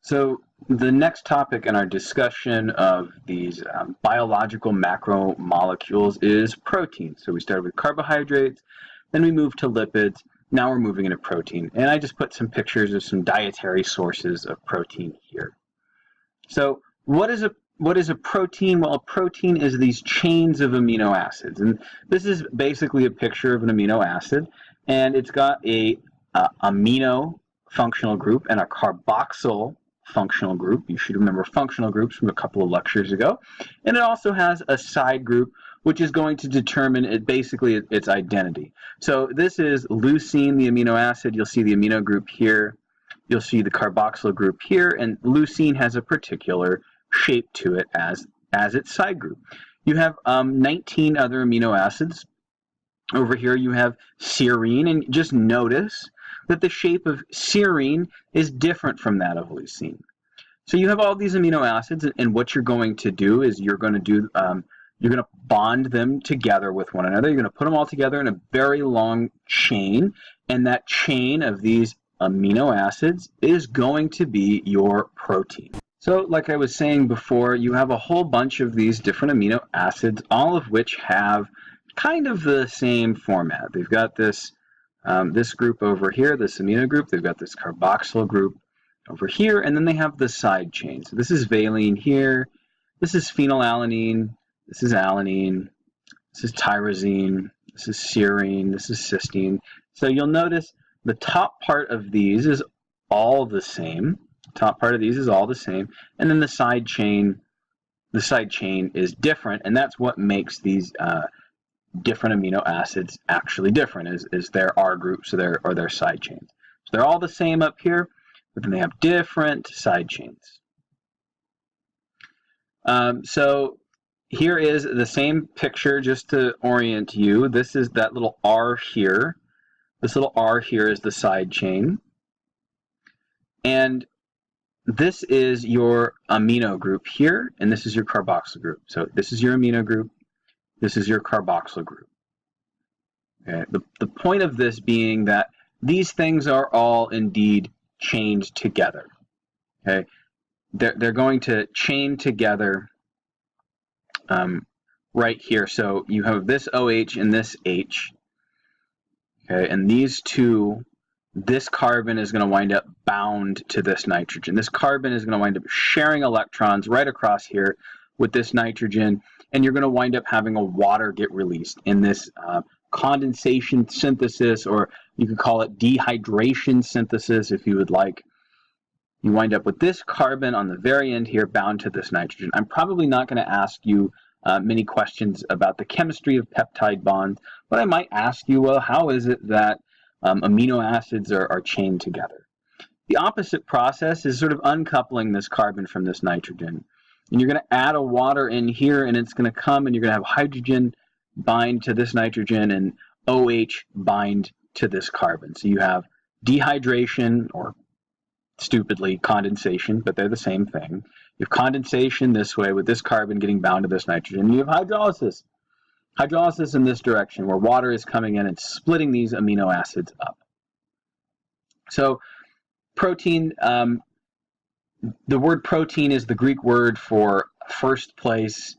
So the next topic in our discussion of these biological macromolecules is protein. So we started with carbohydrates, then we moved to lipids, now we're moving into protein. And I just put some pictures of some dietary sources of protein here. So what is a protein? Well, a protein is these chains of amino acids. And this is basically a picture of an amino acid. And it's got a amino functional group and a carboxyl functional group. You should remember functional groups from a couple of lectures ago. And it also has a side group, which is going to determine its identity. So this is leucine, the amino acid. You'll see the amino group here. You'll see the carboxyl group here, and leucine has a particular shape to it as its side group. You have 19 other amino acids. Over here you have serine, and just notice that the shape of serine is different from that of leucine. So you have all these amino acids, and what you're going to do is you're going to bond them together with one another. You're going to put them all together in a very long chain, and that chain of these amino acids is going to be your protein. So like I was saying before, you have a whole bunch of these different amino acids, all of which have kind of the same format. They've got this group over here, this amino group. They've got this carboxyl group over here, and then they have the side chain. So this is valine here. This is phenylalanine. This is alanine. This is tyrosine. This is serine. This is cysteine. So you'll notice the top part of these is all the same. Top part of these is all the same, and then the side chain is different, and that's what makes these different amino acids actually different, is their R groups or their side chains. So they're all the same up here, but then they have different side chains. So here is the same picture just to orient you. This is that little R here. This little R here is the side chain. And this is your amino group here, and this is your carboxyl group. So this is your amino group. This is your carboxyl group. Okay. The point of this being that these things are all indeed chained together. Okay. They're going to chain together right here. So you have this OH and this H. Okay, and these two, this carbon is going to wind up bound to this nitrogen. This carbon is going to wind up sharing electrons right across here with this nitrogen, and you're going to wind up having a water get released in this condensation synthesis, or you could call it dehydration synthesis if you would like. You wind up with this carbon on the very end here bound to this nitrogen. I'm probably not going to ask you many questions about the chemistry of peptide bonds, but I might ask you, well, how is it that amino acids are chained together? The opposite process is sort of uncoupling this carbon from this nitrogen. And you're going to add a water in here, and it's going to come, and you're going to have hydrogen bind to this nitrogen and OH bind to this carbon. So you have dehydration, or stupidly condensation, but they're the same thing. You have condensation this way with this carbon getting bound to this nitrogen. You have hydrolysis. Hydrolysis in this direction, where water is coming in and splitting these amino acids up. So protein, the word protein is the Greek word for first place.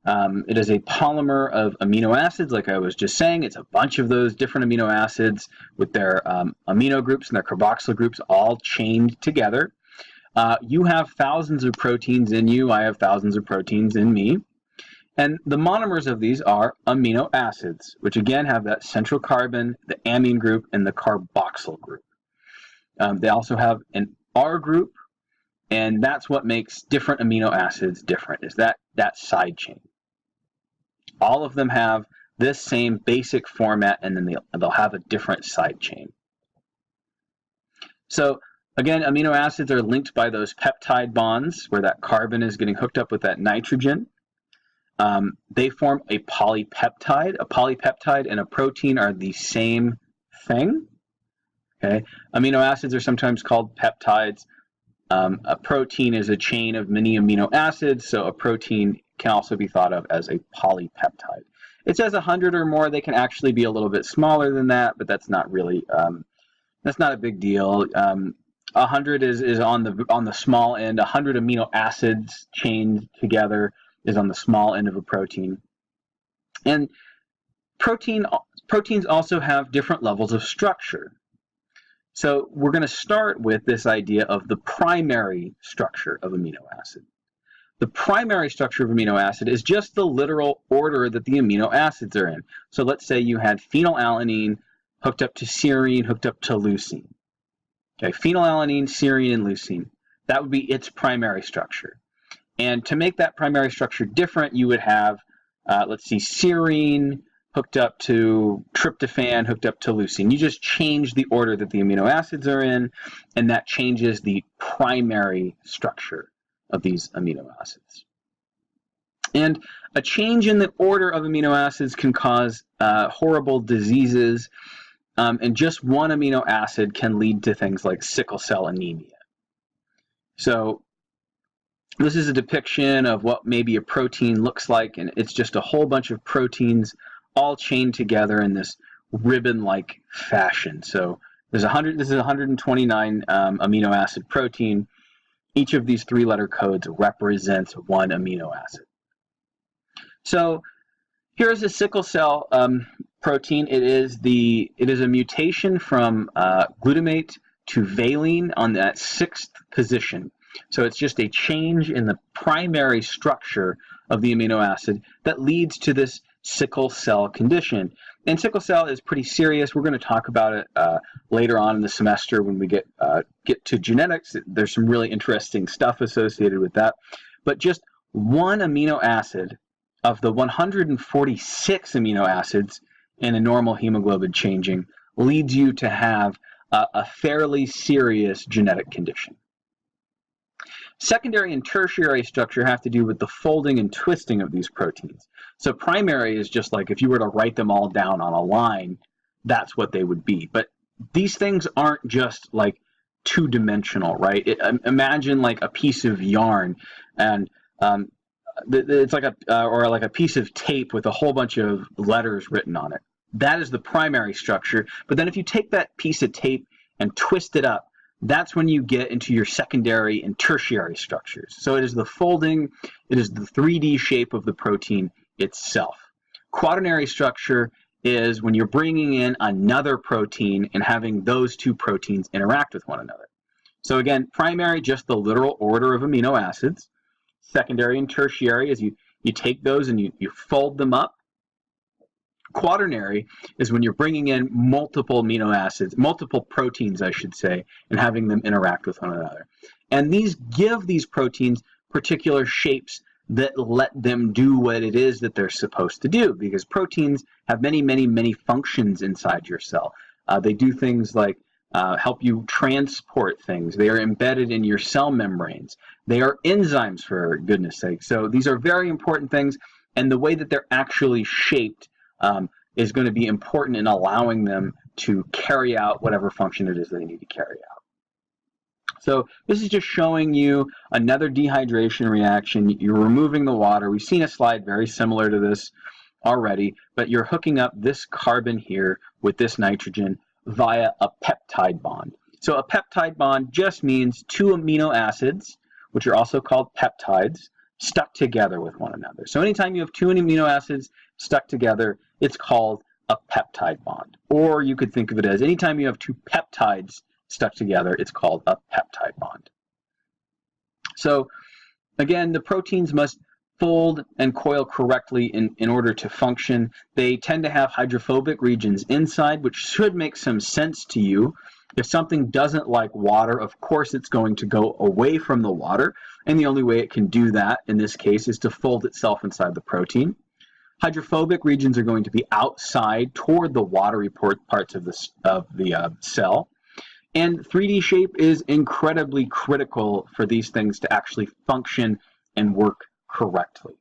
It is a polymer of amino acids, like I was just saying. It's a bunch of those different amino acids with their amino groups and their carboxyl groups all chained together. You have thousands of proteins in you. I have thousands of proteins in me. And the monomers of these are amino acids, which again have that central carbon, the amine group, and the carboxyl group. They also have an R group, and that's what makes different amino acids different, is that side chain. All of them have this same basic format, and then they'll have a different side chain. So again, amino acids are linked by those peptide bonds, where that carbon is getting hooked up with that nitrogen. They form a polypeptide. A polypeptide and a protein are the same thing. Okay? Amino acids are sometimes called peptides. A protein is a chain of many amino acids, so a protein can also be thought of as a polypeptide. It says 100 or more. They can actually be a little bit smaller than that, but that's not really, that's not a big deal. 100 is on the small end. 100 amino acids chained together is on the small end of a protein. And proteins also have different levels of structure. So we're going to start with this idea of the primary structure of amino acid. The primary structure of amino acid is just the literal order that the amino acids are in. So let's say you had phenylalanine hooked up to serine, hooked up to leucine. Okay, phenylalanine, serine, and leucine. That would be its primary structure. And to make that primary structure different, you would have, let's see, serine hooked up to tryptophan, hooked up to leucine. You just change the order that the amino acids are in, and that changes the primary structure of these amino acids. And a change in the order of amino acids can cause horrible diseases, and just one amino acid can lead to things like sickle cell anemia. So this is a depiction of what maybe a protein looks like, and it's just a whole bunch of proteins all chained together in this ribbon-like fashion. So there's this is 129 amino acid protein. Each of these three-letter codes represents one amino acid. So here's a sickle cell protein. It is a mutation from glutamate to valine on that 6th position. So it's just a change in the primary structure of the amino acid that leads to this sickle cell condition. And sickle cell is pretty serious. We're going to talk about it later on in the semester when we get to genetics. There's some really interesting stuff associated with that. But just one amino acid of the 146 amino acids in a normal hemoglobin changing leads you to have a fairly serious genetic condition. Secondary and tertiary structure have to do with the folding and twisting of these proteins. So primary is just like if you were to write them all down on a line, that's what they would be. But these things aren't just like two-dimensional, right? Imagine like a piece of yarn, and it's like a piece of tape with a whole bunch of letters written on it. That is the primary structure. But then if you take that piece of tape and twist it up, that's when you get into your secondary and tertiary structures. So it is the folding, it is the 3D shape of the protein itself. Quaternary structure is when you're bringing in another protein and having those two proteins interact with one another. So again, primary, just the literal order of amino acids. Secondary and tertiary is you take those and you fold them up. Quaternary is when you're bringing in multiple amino acids, multiple proteins, I should say, and having them interact with one another. And these give these proteins particular shapes that let them do what it is that they're supposed to do, because proteins have many, many, many functions inside your cell. They do things like help you transport things. They are embedded in your cell membranes. They are enzymes, for goodness sake. So these are very important things, and the way that they're actually shaped is going to be important in allowing them to carry out whatever function it is they need to carry out. So this is just showing you another dehydration reaction. You're removing the water. We've seen a slide very similar to this already, but you're hooking up this carbon here with this nitrogen via a peptide bond. So a peptide bond just means two amino acids, which are also called peptides, stuck together with one another. So anytime you have two amino acids stuck together, it's called a peptide bond. Or you could think of it as anytime you have two peptides stuck together, it's called a peptide bond. So again, the proteins must fold and coil correctly in order to function. They tend to have hydrophobic regions inside, which should make some sense to you. If something doesn't like water, of course it's going to go away from the water, and the only way it can do that in this case is to fold itself inside the protein. Hydrophobic regions are going to be outside toward the watery parts of the cell. And 3D shape is incredibly critical for these things to actually function and work correctly.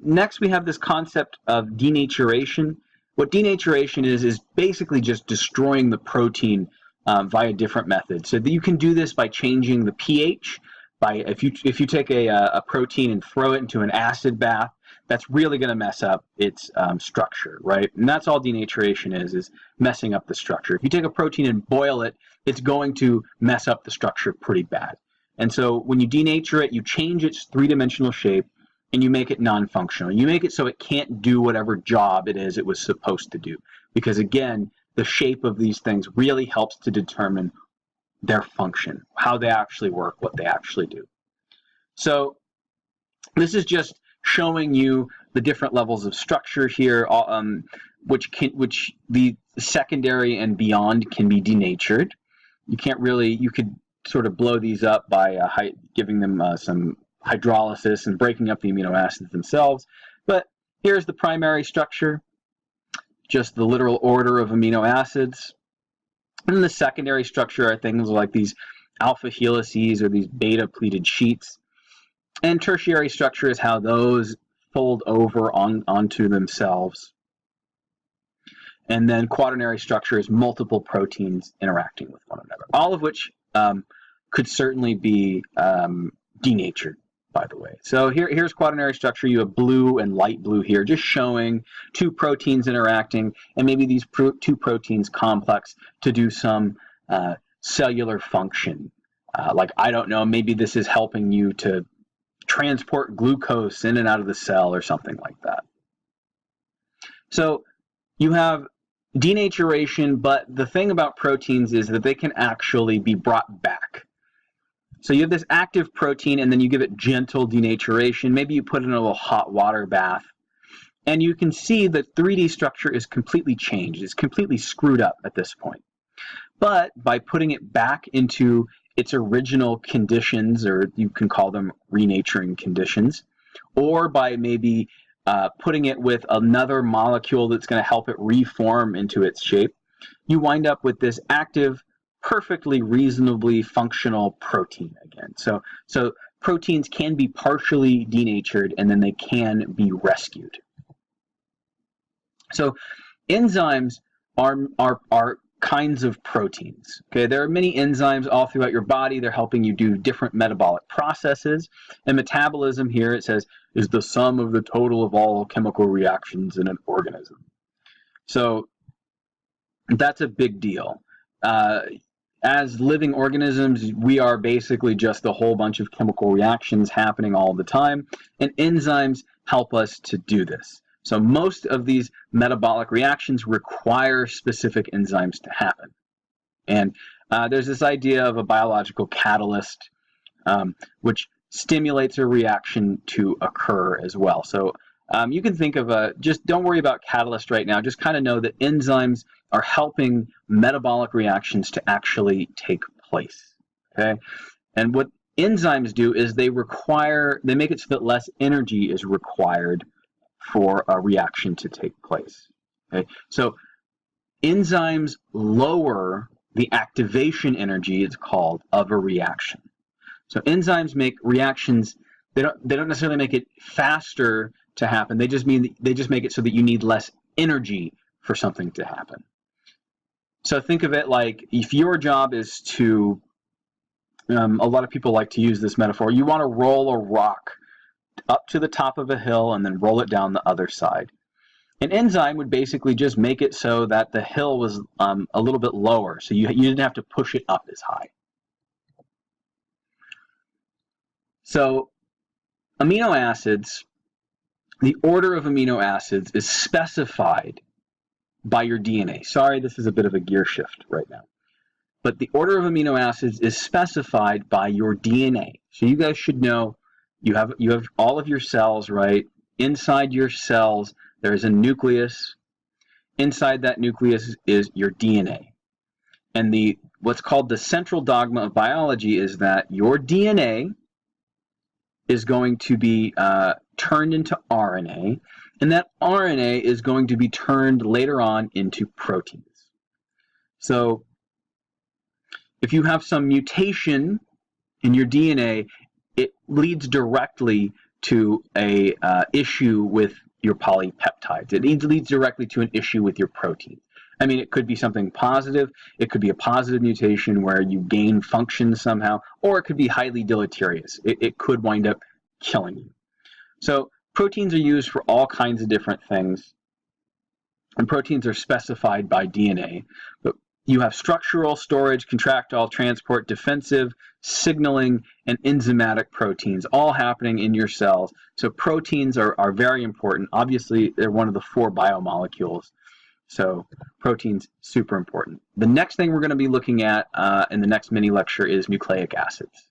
Next, we have this concept of denaturation. What denaturation is basically just destroying the protein via different methods. So that you can do this by changing the pH. If you take a protein and throw it into an acid bath, that's really going to mess up its structure, right? And that's all denaturation is messing up the structure. If you take a protein and boil it, it's going to mess up the structure pretty bad. And so when you denature it, you change its three-dimensional shape and you make it non-functional. You make it so it can't do whatever job it is it was supposed to do. Because again, the shape of these things really helps to determine their function, how they actually work, what they actually do. So this is just showing you the different levels of structure here, which the secondary and beyond can be denatured. You could sort of blow these up by giving them some hydrolysis and breaking up the amino acids themselves. But here's the primary structure, just the literal order of amino acids. And the secondary structure are things like these alpha helices or these beta pleated sheets. And tertiary structure is how those fold over onto themselves. And then quaternary structure is multiple proteins interacting with one another, all of which could certainly be denatured, by the way. So here's quaternary structure. You have blue and light blue here, just showing two proteins interacting, and maybe these two proteins complex to do some cellular function. Like, I don't know, maybe this is helping you to transport glucose in and out of the cell or something like that. So you have denaturation, but the thing about proteins is that they can actually be brought back. So you have this active protein, and then you give it gentle denaturation. Maybe you put it in a little hot water bath, and you can see the 3D structure is completely changed. It's completely screwed up at this point. But by putting it back into its original conditions, or you can call them renaturing conditions, or by maybe putting it with another molecule that's going to help it reform into its shape, you wind up with this active, perfectly reasonably functional protein again. So proteins can be partially denatured, and then they can be rescued. So enzymes are kinds of proteins. Okay, there are many enzymes all throughout your body. They're helping you do different metabolic processes. And metabolism here, it says, is the sum of the total of all chemical reactions in an organism. So that's a big deal. As living organisms, we are basically just a whole bunch of chemical reactions happening all the time, and enzymes help us to do this. So most of these metabolic reactions require specific enzymes to happen. And there's this idea of a biological catalyst, which stimulates a reaction to occur as well. So you can think of just don't worry about catalyst right now. Just kind of know that enzymes are helping metabolic reactions to actually take place. Okay, and what enzymes do is they make it so that less energy is required for a reaction to take place. Okay, so enzymes lower the activation energy, it's called, of a reaction. So enzymes make reactions, they don't necessarily make it faster to happen. They just make it so that you need less energy for something to happen. So think of it like if your job is to, a lot of people like to use this metaphor, you want to roll a rock up to the top of a hill and then roll it down the other side. An enzyme would basically just make it so that the hill was a little bit lower, so you didn't have to push it up as high. So amino acids, the order of amino acids is specified by your DNA. Sorry, this is a bit of a gear shift right now. But the order of amino acids is specified by your DNA. So you guys should know you have all of your cells, right? Inside your cells, there's a nucleus. Inside that nucleus is your DNA. And what's called the central dogma of biology is that your DNA is going to be turned into RNA, and that RNA is going to be turned later on into proteins. So if you have some mutation in your DNA, it leads directly to a issue with your polypeptides. It leads directly to an issue with your proteins. I mean, it could be something positive. It could be a positive mutation where you gain function somehow, or it could be highly deleterious. It could wind up killing you. So proteins are used for all kinds of different things, and proteins are specified by DNA. But You have structural, storage, contractile, transport, defensive, signaling, and enzymatic proteins all happening in your cells. So proteins are very important. Obviously, they're one of the 4 biomolecules. So proteins, super important. The next thing we're going to be looking at in the next mini lecture is nucleic acids.